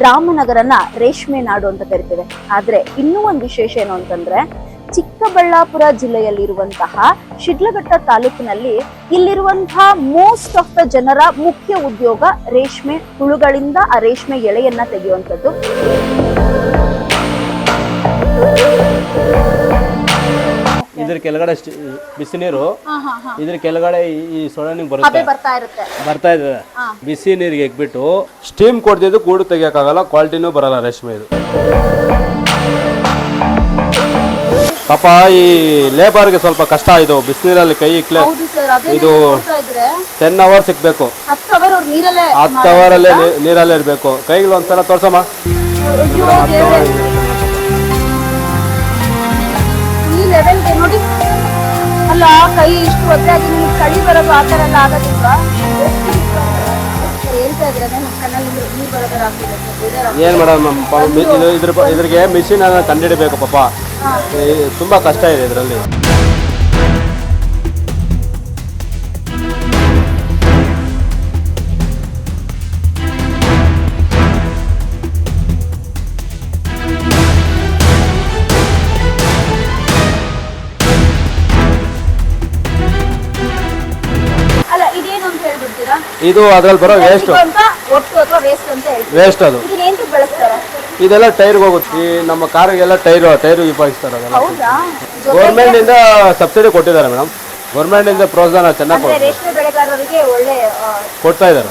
ರಾಮನಗರನ ರೇಷ್ಮೆ ನಾಡು ಅಂತ ಕರಿತೇವೆ. ಆದ್ರೆ ಇನ್ನೂ ಒಂದು ವಿಶೇಷ ಏನು ಅಂತಂದ್ರೆ, ಚಿಕ್ಕಬಳ್ಳಾಪುರ ಜಿಲ್ಲೆಯಲ್ಲಿರುವಂತಹ ಶಿಡ್ಲಘಟ್ಟ ತಾಲೂಕಿನಲ್ಲಿ ಇಲ್ಲಿರುವಂತಹ ಮೋಸ್ಟ್ ಆಫ್ ದ ಜನರ ಮುಖ್ಯ ಉದ್ಯೋಗ ರೇಷ್ಮೆ ಹುಳುಗಳಿಂದ ಆ ರೇಷ್ಮೆ ಎಳೆಯನ್ನ ತೆಗೆಯುವಂಥದ್ದು. ಇದ್ರ ಕೆಳಗಡೆ ಬಿಸಿ ನೀರು, ಇದ್ರ ಕೆಳಗಡೆ ಈ ಸೊಳ್ಳೆ ಬರ್ತಾ ಇದೆ. ಬಿಸಿ ನೀರಿಗೆ ಎಕ್ಬಿಟ್ಟು ಸ್ಟೀಮ್ ಕೊಡ್ತಿದ್ದು ಕೂಡು ತೆಗಿಯಕ್ಕಾಗಲ್ಲ, ಕ್ವಾಲಿಟಿನೂ ಬರಲ್ಲ ರೇಷ್ಮೆ ಇದು. ಪಾಪ ಈ ಲೇಬರ್ಗೆ ಸ್ವಲ್ಪ ಕಷ್ಟ ಇದು ಬಿಸಿನೀರಲ್ಲಿ ಕೈ ಇಕ್ಲೆ. ಇದು 10 ಅವರ್ಸ್ ಸಿಕ್ಬೇಕು, 10 ಅವರಲ್ಲೇ ನೀರಲ್ಲೇ ಇರಬೇಕು. ಕೈಗಳು ಒಂದ್ಸಲ ತೋರ್ಸಮ್ಮ. ನೋಡಿ ಅಲ್ಲ, ಕೈ ಇಷ್ಟು ಒದ್ದೆ ಆಗಿ ನಿಮ್ಗೆ ಚಳಿ ಬರೋದು ಆ ಥರ ಎಲ್ಲ ಆಗೋದಿಲ್ವಾ? ಹೇಳ್ತಾ ಇದ್ರೆ ನೀರು ಬರೋದರ ಏನ್ ಮೇಡಮ್, ಇದ್ರಿಗೆ ಮಿಷಿನ್ ಅನ್ನ ಕಂಡುಹಿಡಬೇಕು ಪಾಪ. ತುಂಬಾ ಕಷ್ಟ ಇದೆ ಇದರಲ್ಲಿ. ಇದು ಅದ್ರಲ್ಲಿ ಬರೋ ವೇಸ್ಟ್ ಅದು. ಇದೆಲ್ಲ ಟೈರ್ಗೆ ಹೋಗುತ್ತೆ. ಈ ನಮ್ಮ ಕಾರ್ಗೆಲ್ಲ ಟೈರು ಉಪಯೋಗಿಸ್ತಾರೆ. ಗೌರ್ಮೆಂಟ್ ಇಂದ ಸಬ್ಸಿಡಿ ಕೊಟ್ಟಿದ್ದಾರೆ ಮೇಡಮ್. ಗೌರ್ಮೆಂಟ್ ಇಂದ ಪ್ರೋತ್ಸಾಹ ಚೆನ್ನಾಗಿ ಕೊಡ್ತಾ ಇದ್ದಾರೆ.